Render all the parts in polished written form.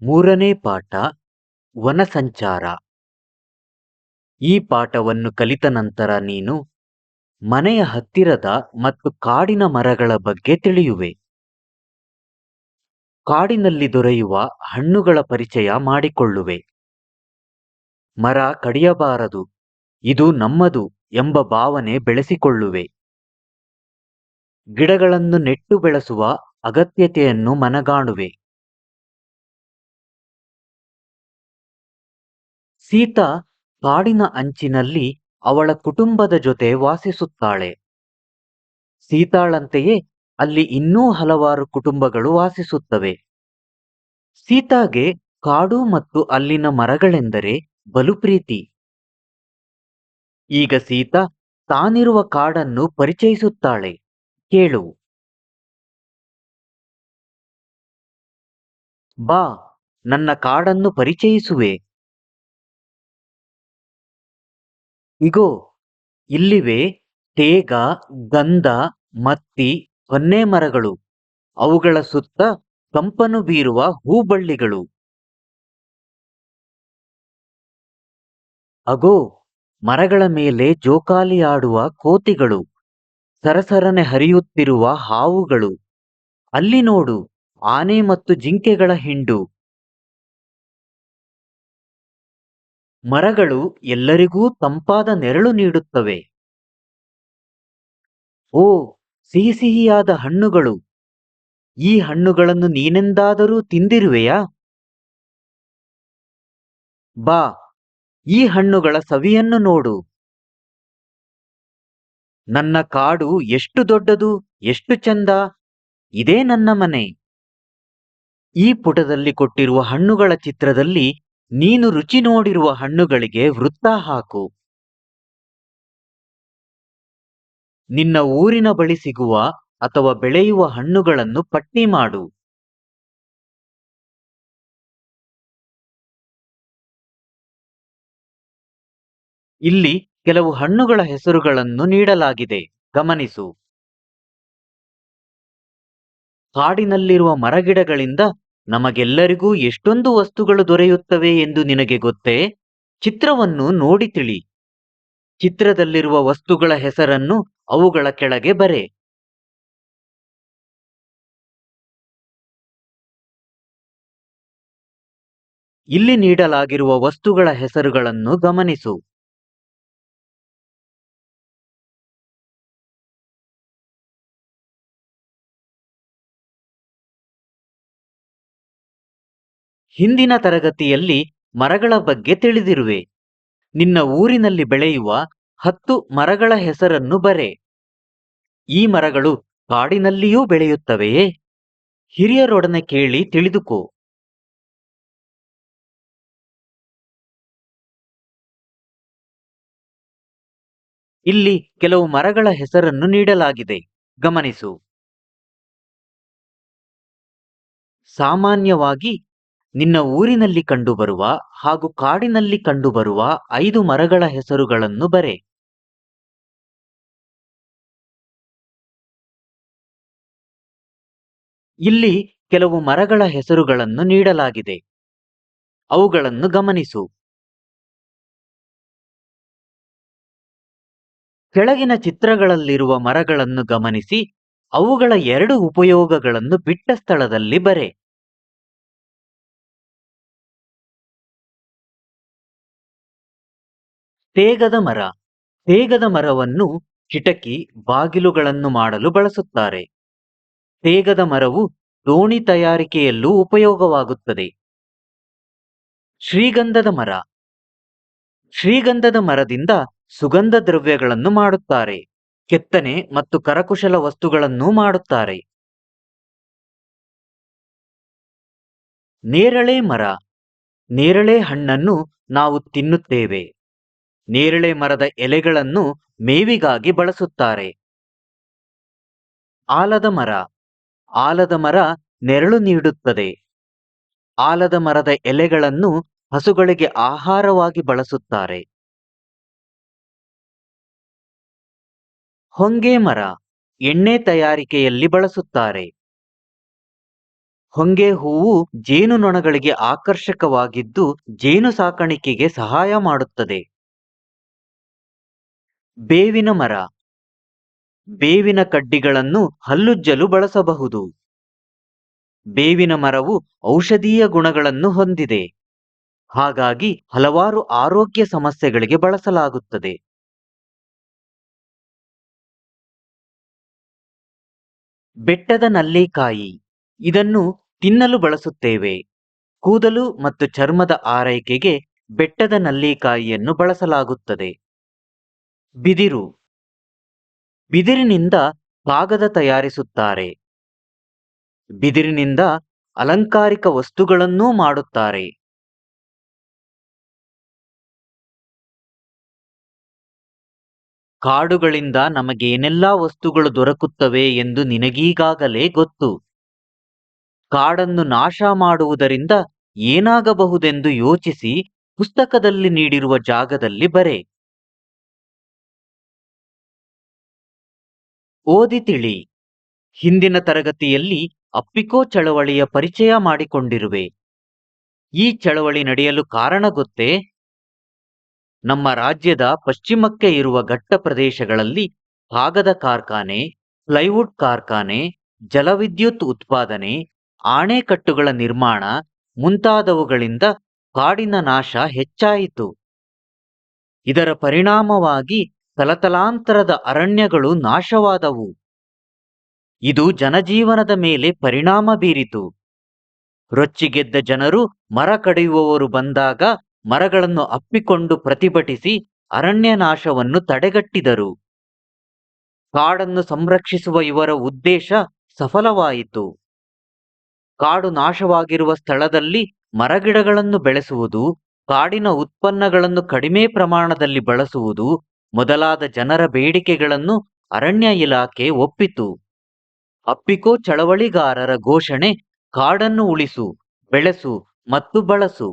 ಮೂರನೇ ಪಾಠ ವನ ಸಂಚಾರ. ಈ ಪಾಠವನ್ನು ಕಲಿತ ನಂತರ ನೀನು ಮನೆಯ ಹತ್ತಿರದ ಮತ್ತು ಕಾಡಿನ ಮರಗಳ ಬಗ್ಗೆ ತಿಳಿಯುವೆ. ಕಾಡಿನಲ್ಲಿ ದೊರೆಯುವ ಹಣ್ಣುಗಳ ಪರಿಚಯ ಮಾಡಿಕೊಳ್ಳುವೆ. ಮರ ಕಡಿಯಬಾರದು, ಇದು ನಮ್ಮದು ಎಂಬ ಭಾವನೆ ಬೆಳೆಸಿಕೊಳ್ಳುವೆ. ಗಿಡಗಳನ್ನು ನೆಟ್ಟು ಬೆಳೆಸುವ ಅಗತ್ಯತೆಯನ್ನು ಮನಗಾಣುವೆ. ಸೀತಾ ಕಾಡಿನ ಅಂಚಿನಲ್ಲಿ ಅವಳ ಕುಟುಂಬದ ಜೊತೆ ವಾಸಿಸುತ್ತಾಳೆ. ಸೀತಾಳಂತೆಯೇ ಅಲ್ಲಿ ಇನ್ನೂ ಹಲವಾರು ಕುಟುಂಬಗಳು ವಾಸಿಸುತ್ತವೆ. ಸೀತಾಗೆ ಕಾಡು ಮತ್ತು ಅಲ್ಲಿನ ಮರಗಳೆಂದರೆ ಬಲು ಪ್ರೀತಿ. ಈಗ ಸೀತಾ ತಾನಿರುವ ಕಾಡನ್ನು ಪರಿಚಯಿಸುತ್ತಾಳೆ. ಕೇಳು. ಬಾ, ನನ್ನ ಕಾಡನ್ನು ಪರಿಚಯಿಸುವೆ. ಇಗೋ, ಇಲ್ಲಿವೆ ತೇಗ, ಗಂಧ, ಮತ್ತಿ, ಹೊನ್ನೆ ಮರಗಳು. ಅವುಗಳ ಸುತ್ತ ಕಂಪನು ಬೀರುವ ಹೂಬಳ್ಳಿಗಳು. ಅಗೋ, ಮರಗಳ ಮೇಲೆ ಜೋಕಾಲಿ ಆಡುವ ಕೋತಿಗಳು, ಸರಸರನೆ ಹರಿಯುತ್ತಿರುವ ಹಾವುಗಳು. ಅಲ್ಲಿ ನೋಡು, ಆನೆ ಮತ್ತು ಜಿಂಕೆಗಳ ಹಿಂಡು. ಮರಗಳು ಎಲ್ಲರಿಗೂ ತಂಪಾದ ನೆರಳು ನೀಡುತ್ತವೆ. ಓ, ಸಿಹಿ ಸಿಹಿಯಾದ ಹಣ್ಣುಗಳು! ಈ ಹಣ್ಣುಗಳನ್ನು ನೀನೆಂದಾದರೂ ತಿಂದಿರುವೆಯಾ? ಬಾ, ಈ ಹಣ್ಣುಗಳ ಸವಿಯನ್ನು ನೋಡು. ನನ್ನ ಕಾಡು ಎಷ್ಟು ದೊಡ್ಡದು, ಎಷ್ಟು ಚಂದ! ಇದೇ ನನ್ನ ಮನೆ. ಈ ಪುಟದಲ್ಲಿ ಕೊಟ್ಟಿರುವ ಹಣ್ಣುಗಳ ಚಿತ್ರದಲ್ಲಿ ನೀನು ರುಚಿ ನೋಡಿರುವ ಹಣ್ಣುಗಳಿಗೆ ವೃತ್ತ ಹಾಕು. ನಿನ್ನ ಊರಿನ ಬಳಿ ಸಿಗುವ ಅಥವಾ ಬೆಳೆಯುವ ಹಣ್ಣುಗಳನ್ನು ಪಟ್ಟಿ ಮಾಡು. ಇಲ್ಲಿ ಕೆಲವು ಹಣ್ಣುಗಳ ಹೆಸರುಗಳನ್ನು ನೀಡಲಾಗಿದೆ, ಗಮನಿಸು. ಕಾಡಿನಲ್ಲಿರುವ ಮರಗಿಡಗಳಿಂದ ನಮಗೆಲ್ಲರಿಗೂ ಎಷ್ಟೊಂದು ವಸ್ತುಗಳು ದೊರೆಯುತ್ತವೆ ಎಂದು ನಿನಗೆ ಗೊತ್ತೇ? ಚಿತ್ರವನ್ನು ನೋಡಿ ತಿಳಿ. ಚಿತ್ರದಲ್ಲಿರುವ ವಸ್ತುಗಳ ಹೆಸರನ್ನು ಅವುಗಳ ಕೆಳಗೆ ಬರೆ. ಇಲ್ಲಿ ನೀಡಲಾಗಿರುವ ವಸ್ತುಗಳ ಹೆಸರುಗಳನ್ನು ಗಮನಿಸು. ಹಿಂದಿನ ತರಗತಿಯಲ್ಲಿ ಮರಗಳ ಬಗ್ಗೆ ತಿಳಿದಿರುವೆ. ನಿನ್ನ ಊರಿನಲ್ಲಿ ಬೆಳೆಯುವ 10 ಮರಗಳ ಹೆಸರನ್ನು ಬರೆ. ಈ ಮರಗಳು ಕಾಡಿನಲ್ಲಿಯೂ ಬೆಳೆಯುತ್ತವೆಯೇ? ಹಿರಿಯರೊಡನೆ ಕೇಳಿ ತಿಳಿದುಕೋ. ಇಲ್ಲಿ ಕೆಲವು ಮರಗಳ ಹೆಸರನ್ನು ನೀಡಲಾಗಿದೆ, ಗಮನಿಸು. ಸಾಮಾನ್ಯವಾಗಿ ನಿನ್ನ ಊರಿನಲ್ಲಿ ಕಂಡುಬರುವ ಹಾಗೂ ಕಾಡಿನಲ್ಲಿ ಕಂಡುಬರುವ 5 ಮರಗಳ ಹೆಸರುಗಳನ್ನು ಬರೆ. ಇಲ್ಲಿ ಕೆಲವು ಮರಗಳ ಹೆಸರುಗಳನ್ನು ನೀಡಲಾಗಿದೆ, ಅವುಗಳನ್ನು ಗಮನಿಸು. ಕೆಳಗಿನ ಚಿತ್ರಗಳಲ್ಲಿರುವ ಮರಗಳನ್ನು ಗಮನಿಸಿ ಅವುಗಳ 2 ಉಪಯೋಗಗಳನ್ನು ಬಿಟ್ಟ ಸ್ಥಳದಲ್ಲಿ ಬರೆ. ತೇಗದ ಮರ. ತೇಗದ ಮರವನ್ನು ಕಿಟಕಿ, ಬಾಗಿಲುಗಳನ್ನು ಮಾಡಲು ಬಳಸುತ್ತಾರೆ. ತೇಗದ ಮರವು ದೋಣಿ ತಯಾರಿಕೆಯಲ್ಲೂ ಉಪಯೋಗವಾಗುತ್ತದೆ. ಶ್ರೀಗಂಧದ ಮರ. ಶ್ರೀಗಂಧದ ಮರದಿಂದ ಸುಗಂಧ ದ್ರವ್ಯಗಳನ್ನು ಮಾಡುತ್ತಾರೆ. ಕೆತ್ತನೆ ಮತ್ತು ಕರಕುಶಲ ವಸ್ತುಗಳನ್ನೂ ಮಾಡುತ್ತಾರೆ. ನೇರಳೆ ಮರ. ನೇರಳೆ ಹಣ್ಣನ್ನು ನಾವು ತಿನ್ನುತ್ತೇವೆ. ನೇರಳೆ ಮರದ ಎಲೆಗಳನ್ನು ಮೇವಿಗಾಗಿ ಬಳಸುತ್ತಾರೆ. ಆಲದ ಮರ. ಆಲದ ಮರ ನೆರಳು ನೀಡುತ್ತದೆ. ಆಲದ ಮರದ ಎಲೆಗಳನ್ನು ಹಸುಗಳಿಗೆ ಆಹಾರವಾಗಿ ಬಳಸುತ್ತಾರೆ. ಹೊಂಗೆ ಮರ. ಎಣ್ಣೆ ತಯಾರಿಕೆಯಲ್ಲಿ ಬಳಸುತ್ತಾರೆ. ಹೊಂಗೆ ಹೂವು ಜೇನುನೊಣಗಳಿಗೆ ಆಕರ್ಷಕವಾಗಿದ್ದು ಜೇನು ಸಾಕಾಣಿಕೆಗೆ ಸಹಾಯ ಮಾಡುತ್ತದೆ. ಬೇವಿನ ಮರ. ಬೇವಿನ ಕಡ್ಡಿಗಳನ್ನು ಹಲ್ಲುಜ್ಜಲು ಬಳಸಬಹುದು. ಬೇವಿನ ಮರವು ಔಷಧೀಯ ಗುಣಗಳನ್ನು ಹೊಂದಿದೆ. ಹಾಗಾಗಿ ಹಲವಾರು ಆರೋಗ್ಯ ಸಮಸ್ಯೆಗಳಿಗೆ ಬಳಸಲಾಗುತ್ತದೆ. ಬೆಟ್ಟದ ನಲ್ಲಿಕಾಯಿ. ಇದನ್ನು ತಿನ್ನಲು ಬಳಸುತ್ತೇವೆ. ಕೂದಲು ಮತ್ತು ಚರ್ಮದ ಆರೈಕೆಗೆ ಬೆಟ್ಟದ ನಲ್ಲಿಕಾಯಿಯನ್ನು ಬಳಸಲಾಗುತ್ತದೆ. ಬಿದಿರು. ಬಿದಿರಿನಿಂದ ಕಾಗದ ತಯಾರಿಸುತ್ತಾರೆ. ಬಿದಿರಿನಿಂದ ಅಲಂಕಾರಿಕ ವಸ್ತುಗಳನ್ನೂ ಮಾಡುತ್ತಾರೆ. ಕಾಡುಗಳಿಂದ ನಮಗೇನೆಲ್ಲಾ ವಸ್ತುಗಳು ದೊರಕುತ್ತವೆ ಎಂದು ನಿನಗೀಗಾಗಲೇ ಗೊತ್ತು. ಕಾಡನ್ನು ನಾಶ ಮಾಡುವುದರಿಂದ ಏನಾಗಬಹುದೆಂದು ಯೋಚಿಸಿ ಪುಸ್ತಕದಲ್ಲಿ ನೀಡಿರುವ ಜಾಗದಲ್ಲಿ ಬರೆ. ಓದಿ ತಿಳಿ. ಹಿಂದಿನ ತರಗತಿಯಲ್ಲಿ ಅಪ್ಪಿಕೋ ಚಳವಳಿಯ ಪರಿಚಯ ಮಾಡಿಕೊಂಡಿರುವೆ. ಈ ಚಳವಳಿ ನಡೆಯಲು ಕಾರಣ ಗೊತ್ತೇ? ನಮ್ಮ ರಾಜ್ಯದ ಪಶ್ಚಿಮಕ್ಕೆ ಇರುವ ಘಟ್ಟ ಪ್ರದೇಶಗಳಲ್ಲಿ ಕಾಗದ ಕಾರ್ಖಾನೆ, ಪ್ಲೈವುಡ್ ಕಾರ್ಖಾನೆ, ಜಲವಿದ್ಯುತ್ ಉತ್ಪಾದನೆ, ಆಣೆಕಟ್ಟುಗಳ ನಿರ್ಮಾಣ ಮುಂತಾದವುಗಳಿಂದ ಕಾಡಿನ ನಾಶ ಹೆಚ್ಚಾಯಿತು. ಇದರ ಪರಿಣಾಮವಾಗಿ ತಲತಲಾಂತರದ ಅರಣ್ಯಗಳು ನಾಶವಾದವು. ಇದು ಜನಜೀವನದ ಮೇಲೆ ಪರಿಣಾಮ ಬೀರಿತು. ರೊಚ್ಚಿಗೆದ್ದ ಜನರು ಮರ ಕಡಿಯುವವರು ಬಂದಾಗ ಮರಗಳನ್ನು ಅಪ್ಪಿಕೊಂಡು ಪ್ರತಿಭಟಿಸಿ ಅರಣ್ಯ ನಾಶವನ್ನು ತಡೆಗಟ್ಟಿದರು. ಕಾಡನ್ನು ಸಂರಕ್ಷಿಸುವ ಇವರ ಉದ್ದೇಶ ಸಫಲವಾಯಿತು. ಕಾಡು ನಾಶವಾಗಿರುವ ಸ್ಥಳದಲ್ಲಿ ಮರಗಿಡಗಳನ್ನು ಬೆಳೆಸುವುದು, ಕಾಡಿನ ಉತ್ಪನ್ನಗಳನ್ನು ಕಡಿಮೆ ಪ್ರಮಾಣದಲ್ಲಿ ಬಳಸುವುದು ಮೊದಲಾದ ಜನರ ಬೇಡಿಕೆಗಳನ್ನು ಅರಣ್ಯ ಇಲಾಖೆ ಒಪ್ಪಿತು. ಅಪ್ಪಿಕೋ ಚಳವಳಿಗಾರರ ಘೋಷಣೆ ಕಾಡನ್ನು ಉಳಿಸು, ಬೆಳೆಸು ಮತ್ತು ಬಳಸು.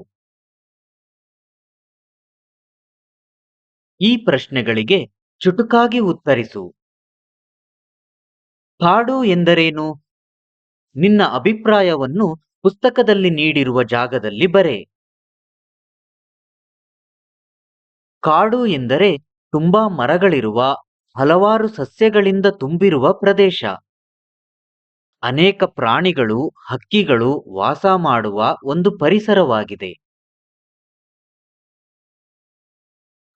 ಈ ಪ್ರಶ್ನೆಗಳಿಗೆ ಚುಟುಕಾಗಿ ಉತ್ತರಿಸು. ಕಾಡು ಎಂದರೇನು? ನಿನ್ನ ಅಭಿಪ್ರಾಯವನ್ನು ಪುಸ್ತಕದಲ್ಲಿ ನೀಡಿರುವ ಜಾಗದಲ್ಲಿ ಬರೆ. ಕಾಡು ಎಂದರೆ ತುಂಬಾ ಮರಗಳಿರುವ, ಹಲವಾರು ಸಸ್ಯಗಳಿಂದ ತುಂಬಿರುವ ಪ್ರದೇಶ. ಅನೇಕ ಪ್ರಾಣಿಗಳು, ಹಕ್ಕಿಗಳು ವಾಸ ಮಾಡುವ ಒಂದು ಪರಿಸರವಾಗಿದೆ.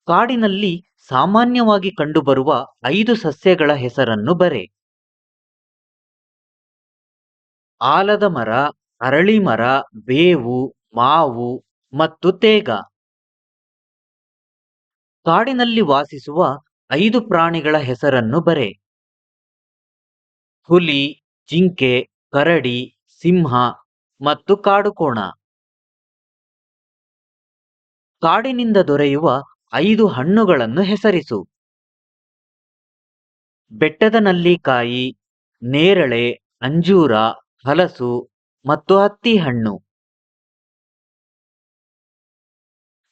ಕಾಡಿನಲ್ಲಿ ಸಾಮಾನ್ಯವಾಗಿ ಕಂಡುಬರುವ 5 ಸಸ್ಯಗಳ ಹೆಸರನ್ನು ಬರೆ. ಆಲದ ಮರ, ಅರಳಿ ಮರ, ಬೇವು, ಮಾವು ಮತ್ತು ತೇಗ. ಕಾಡಿನಲ್ಲಿ ವಾಸಿಸುವ 5 ಪ್ರಾಣಿಗಳ ಹೆಸರನ್ನು ಬರೆ. ಹುಲಿ, ಜಿಂಕೆ, ಕರಡಿ, ಸಿಂಹ ಮತ್ತು ಕಾಡುಕೋಣ. ಕಾಡಿನಿಂದ ದೊರೆಯುವ 5 ಹಣ್ಣುಗಳನ್ನು ಹೆಸರಿಸು. ಬೆಟ್ಟದ ನಲ್ಲಿಕಾಯಿ, ನೇರಳೆ, ಅಂಜೂರ, ಹಲಸು ಮತ್ತು ಹತ್ತಿಹಣ್ಣು.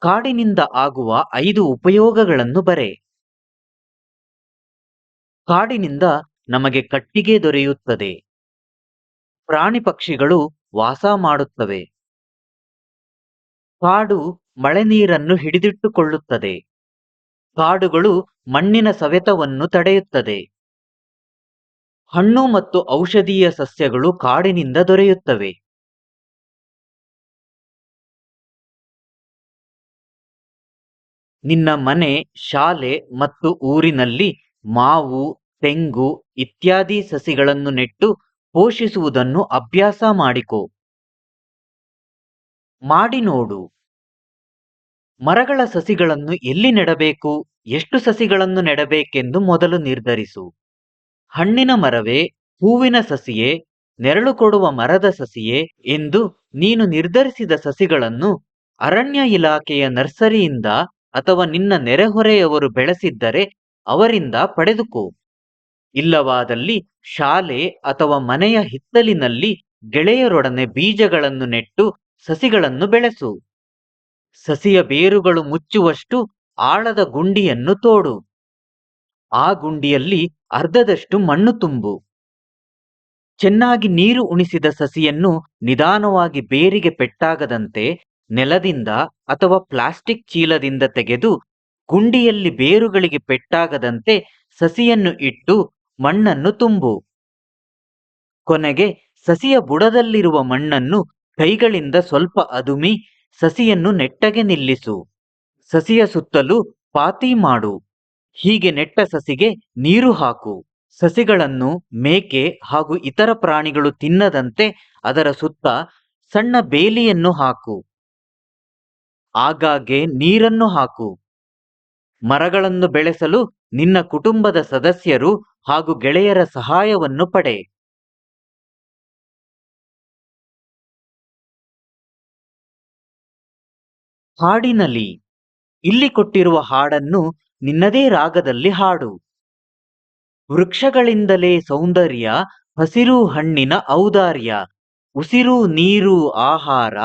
ಕಾಡಿನಿಂದ ಆಗುವ 5 ಉಪಯೋಗಗಳನ್ನು ಬರೆ. ಕಾಡಿನಿಂದ ನಮಗೆ ಕಟ್ಟಿಗೆ ದೊರೆಯುತ್ತದೆ. ಪ್ರಾಣಿ ಪಕ್ಷಿಗಳು ವಾಸ ಮಾಡುತ್ತವೆ. ಕಾಡು ಮಳೆ ನೀರನ್ನು ಹಿಡಿದಿಟ್ಟುಕೊಳ್ಳುತ್ತದೆ. ಕಾಡುಗಳು ಮಣ್ಣಿನ ಸವೆತವನ್ನು ತಡೆಯುತ್ತದೆ. ಹಣ್ಣು ಮತ್ತು ಔಷಧೀಯ ಸಸ್ಯಗಳು ಕಾಡಿನಿಂದ ದೊರೆಯುತ್ತವೆ. ನಿನ್ನ ಮನೆ, ಶಾಲೆ ಮತ್ತು ಊರಿನಲ್ಲಿ ಮಾವು, ತೆಂಗು ಇತ್ಯಾದಿ ಸಸಿಗಳನ್ನು ನೆಟ್ಟು ಪೋಷಿಸುವುದನ್ನು ಅಭ್ಯಾಸ ಮಾಡಿಕೋ. ಮಾಡಿ ನೋಡು. ಮರಗಳ ಸಸಿಗಳನ್ನು ಎಲ್ಲಿ ನೆಡಬೇಕು, ಎಷ್ಟು ಸಸಿಗಳನ್ನು ನೆಡಬೇಕೆಂದು ಮೊದಲು ನಿರ್ಧರಿಸು. ಹಣ್ಣಿನ ಮರವೇ, ಹೂವಿನ ಸಸಿಯೇ, ನೆರಳು ಕೊಡುವ ಮರದ ಸಸಿಯೇ ಎಂದು ನೀನು ನಿರ್ಧರಿಸಿದ ಸಸಿಗಳನ್ನು ಅರಣ್ಯ ಇಲಾಖೆಯ ನರ್ಸರಿಯಿಂದ ಅಥವಾ ನಿನ್ನ ನೆರೆಹೊರೆಯವರು ಬೆಳೆಸಿದ್ದರೆ ಅವರಿಂದ ಪಡೆದುಕೋ. ಇಲ್ಲವಾದಲ್ಲಿ ಶಾಲೆ ಅಥವಾ ಮನೆಯ ಹಿತ್ತಲಿನಲ್ಲಿ ಗೆಳೆಯರೊಡನೆ ಬೀಜಗಳನ್ನು ನೆಟ್ಟು ಸಸಿಗಳನ್ನು ಬೆಳೆಸು. ಸಸಿಯ ಬೇರುಗಳು ಮುಚ್ಚುವಷ್ಟು ಆಳದ ಗುಂಡಿಯನ್ನು ತೋಡು. ಆ ಗುಂಡಿಯಲ್ಲಿ ಅರ್ಧದಷ್ಟು ಮಣ್ಣು ತುಂಬು. ಚೆನ್ನಾಗಿ ನೀರು ಉಣಿಸಿದ ಸಸಿಯನ್ನು ನಿಧಾನವಾಗಿ ಬೇರಿಗೆ ಪೆಟ್ಟಾಗದಂತೆ ನೆಲದಿಂದ ಅಥವಾ ಪ್ಲಾಸ್ಟಿಕ್ ಚೀಲದಿಂದ ತೆಗೆದು ಗುಂಡಿಯಲ್ಲಿ ಬೇರುಗಳಿಗೆ ಪೆಟ್ಟಾಗದಂತೆ ಸಸಿಯನ್ನು ಇಟ್ಟು ಮಣ್ಣನ್ನು ತುಂಬು. ಕೊನೆಗೆ ಸಸಿಯ ಬುಡದಲ್ಲಿರುವ ಮಣ್ಣನ್ನು ಕೈಗಳಿಂದ ಸ್ವಲ್ಪ ಅದುಮಿ ಸಸಿಯನ್ನು ನೆಟ್ಟಗೆ ನಿಲ್ಲಿಸು. ಸಸಿಯ ಸುತ್ತಲೂ ಪಾತಿ ಮಾಡು. ಹೀಗೆ ನೆಟ್ಟ ಸಸಿಗೆ ನೀರು ಹಾಕು. ಸಸಿಗಳನ್ನು ಮೇಕೆ ಹಾಗೂ ಇತರ ಪ್ರಾಣಿಗಳು ತಿನ್ನದಂತೆ ಅದರ ಸುತ್ತ ಸಣ್ಣ ಬೇಲಿಯನ್ನು ಹಾಕು. ಆಗಾಗ್ಗೆ ನೀರನ್ನು ಹಾಕು. ಮರಗಳನ್ನು ಬೆಳೆಸಲು ನಿನ್ನ ಕುಟುಂಬದ ಸದಸ್ಯರು ಹಾಗೂ ಗೆಳೆಯರ ಸಹಾಯವನ್ನು ಪಡೆ. ಹಾಡಿನಲಿ ಇಲ್ಲಿ ಕೊಟ್ಟಿರುವ ಹಾಡನ್ನು ನಿನ್ನದೇ ರಾಗದಲ್ಲಿ ಹಾಡು. ವೃಕ್ಷಗಳಿಂದಲೇ ಸೌಂದರ್ಯ, ಹಸಿರು ಹಣ್ಣಿನ ಔದಾರ್ಯ, ಉಸಿರು ನೀರು ಆಹಾರ,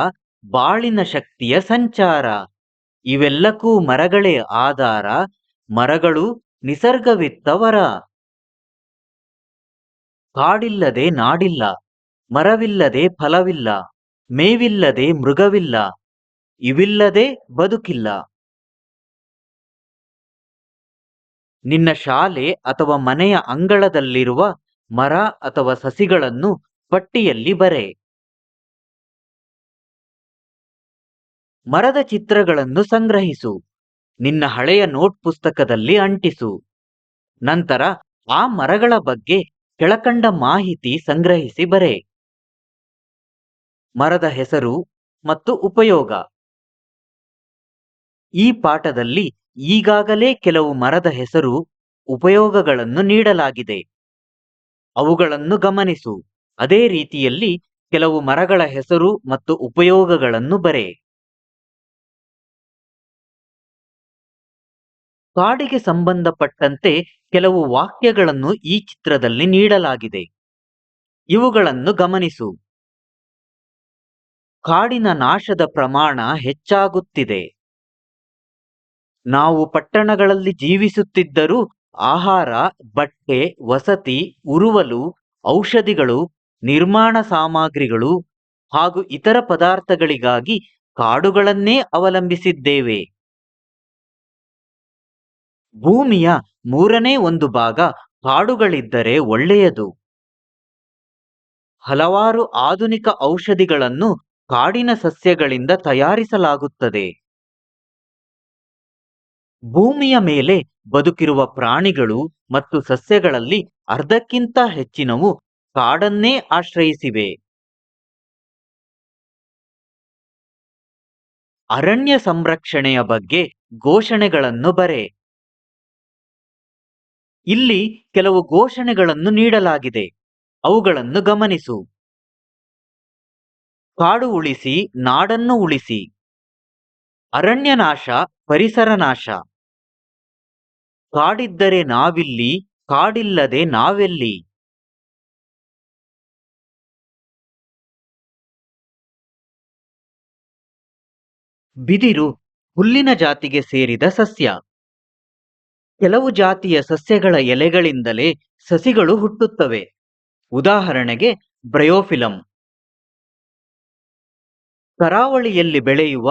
ಬಾಳಿನ ಶಕ್ತಿಯ ಸಂಚಾರ. ಇವೆಲ್ಲಕ್ಕೂ ಮರಗಳೇ ಆಧಾರ, ಮರಗಳು ನಿಸರ್ಗವಿತ್ತವರ. ಕಾಡಿಲ್ಲದೆ ನಾಡಿಲ್ಲ, ಮರವಿಲ್ಲದೆ ಫಲವಿಲ್ಲ, ಮೇವಿಲ್ಲದೆ ಮೃಗವಿಲ್ಲ, ಇವಿಲ್ಲದೆ ಬದುಕಿಲ್ಲ. ನಿನ್ನ ಶಾಲೆ ಅಥವಾ ಮನೆಯ ಅಂಗಳದಲ್ಲಿರುವ ಮರ ಅಥವಾ ಸಸಿಗಳನ್ನು ಪಟ್ಟಿಯಲ್ಲಿ ಬರೆ. ಮರದ ಚಿತ್ರಗಳನ್ನು ಸಂಗ್ರಹಿಸು. ನಿನ್ನ ಹಳೆಯ ನೋಟ್ ಪುಸ್ತಕದಲ್ಲಿ ಅಂಟಿಸು. ನಂತರ ಆ ಮರಗಳ ಬಗ್ಗೆ ಕೆಳಕಂಡ ಮಾಹಿತಿ ಸಂಗ್ರಹಿಸಿ ಬರೆ. ಮರದ ಹೆಸರು ಮತ್ತು ಉಪಯೋಗ. ಈ ಪಾಠದಲ್ಲಿ ಈಗಾಗಲೇ ಕೆಲವು ಮರದ ಹೆಸರು, ಉಪಯೋಗಗಳನ್ನು ನೀಡಲಾಗಿದೆ. ಅವುಗಳನ್ನು ಗಮನಿಸು. ಅದೇ ರೀತಿಯಲ್ಲಿ ಕೆಲವು ಮರಗಳ ಹೆಸರು ಮತ್ತು ಉಪಯೋಗಗಳನ್ನು ಬರೆ. ಕಾಡಿಗೆ ಸಂಬಂಧಪಟ್ಟಂತೆ ಕೆಲವು ವಾಕ್ಯಗಳನ್ನು ಈ ಚಿತ್ರದಲ್ಲಿ ನೀಡಲಾಗಿದೆ. ಇವುಗಳನ್ನು ಗಮನಿಸು. ಕಾಡಿನ ನಾಶದ ಪ್ರಮಾಣ ಹೆಚ್ಚಾಗುತ್ತಿದೆ. ನಾವು ಪಟ್ಟಣಗಳಲ್ಲಿ ಜೀವಿಸುತ್ತಿದ್ದರೂ ಆಹಾರ, ಬಟ್ಟೆ, ವಸತಿ, ಉರುವಲು, ಔಷಧಿಗಳು, ನಿರ್ಮಾಣ ಸಾಮಗ್ರಿಗಳು ಹಾಗೂ ಇತರ ಪದಾರ್ಥಗಳಿಗಾಗಿ ಕಾಡುಗಳನ್ನೇ ಅವಲಂಬಿಸಿದ್ದೇವೆ. ಭೂಮಿಯ 1/3 ಭಾಗ ಕಾಡುಗಳಿದ್ದರೆ ಒಳ್ಳೆಯದು. ಹಲವಾರು ಆಧುನಿಕ ಔಷಧಿಗಳನ್ನು ಕಾಡಿನ ಸಸ್ಯಗಳಿಂದ ತಯಾರಿಸಲಾಗುತ್ತದೆ. ಭೂಮಿಯ ಮೇಲೆ ಬದುಕಿರುವ ಪ್ರಾಣಿಗಳು ಮತ್ತು ಸಸ್ಯಗಳಲ್ಲಿ ಅರ್ಧಕ್ಕಿಂತ ಹೆಚ್ಚಿನವು ಕಾಡನ್ನೇ ಆಶ್ರಯಿಸಿವೆ. ಅರಣ್ಯ ಸಂರಕ್ಷಣೆಯ ಬಗ್ಗೆ ಘೋಷಣೆಗಳನ್ನು ಬರೆ. ಇಲ್ಲಿ ಕೆಲವು ಘೋಷಣೆಗಳನ್ನು ನೀಡಲಾಗಿದೆ. ಅವುಗಳನ್ನು ಗಮನಿಸು. ಕಾಡು ಉಳಿಸಿ, ನಾಡನ್ನು ಉಳಿಸಿ. ಅರಣ್ಯ ನಾಶ, ಪರಿಸರ ನಾಶ. ಕಾಡಿದ್ದರೆ ನಾವಿಲ್ಲಿ, ಕಾಡಿಲ್ಲದೆ ನಾವೆಲ್ಲಿ. ಬಿದಿರು ಹುಲ್ಲಿನ ಜಾತಿಗೆ ಸೇರಿದ ಸಸ್ಯ. ಕೆಲವು ಜಾತಿಯ ಸಸ್ಯಗಳ ಎಲೆಗಳಿಂದಲೇ ಸಸಿಗಳು ಹುಟ್ಟುತ್ತವೆ. ಉದಾಹರಣೆಗೆ ಬ್ರಯೋಫಿಲಂ. ಕರಾವಳಿಯಲ್ಲಿ ಬೆಳೆಯುವ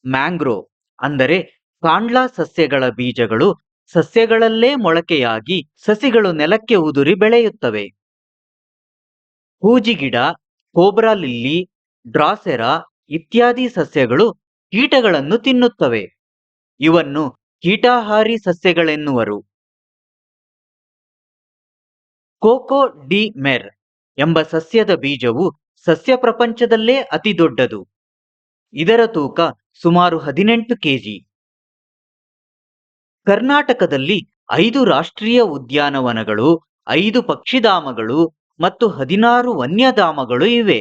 ಮ್ಯಾಂಗ್ರೋವ್ ಅಂದರೆ ಕಾಂಡ್ಲಾ ಸಸ್ಯಗಳ ಬೀಜಗಳು ಸಸ್ಯಗಳಲ್ಲೇ ಮೊಳಕೆಯಾಗಿ ಸಸಿಗಳು ನೆಲಕ್ಕೆ ಉದುರಿ ಬೆಳೆಯುತ್ತವೆ. ಹೂಜಿಗಿಡ, ಕೋಬ್ರಾ ಲಿಲ್ಲಿ, ಡ್ರಾಸೆರಾ ಇತ್ಯಾದಿ ಸಸ್ಯಗಳು ಕೀಟಗಳನ್ನು ತಿನ್ನುತ್ತವೆ. ಇವನ್ನು ಕೀಟಾಹಾರಿ ಸಸ್ಯಗಳೆನ್ನುವರು. ಕೋಕೋ ಡಿ ಮೆರ್ ಎಂಬ ಸಸ್ಯದ ಬೀಜವು ಸಸ್ಯ ಪ್ರಪಂಚದಲ್ಲೇ ಅತಿ ದೊಡ್ಡದು. ಇದರ ತೂಕ ಸುಮಾರು 18 ಕೆಜಿ. ಕರ್ನಾಟಕದಲ್ಲಿ 5 ರಾಷ್ಟ್ರೀಯ ಉದ್ಯಾನವನಗಳು, 5 ಪಕ್ಷಿಧಾಮಗಳು ಮತ್ತು 16 ವನ್ಯಧಾಮಗಳು ಇವೆ.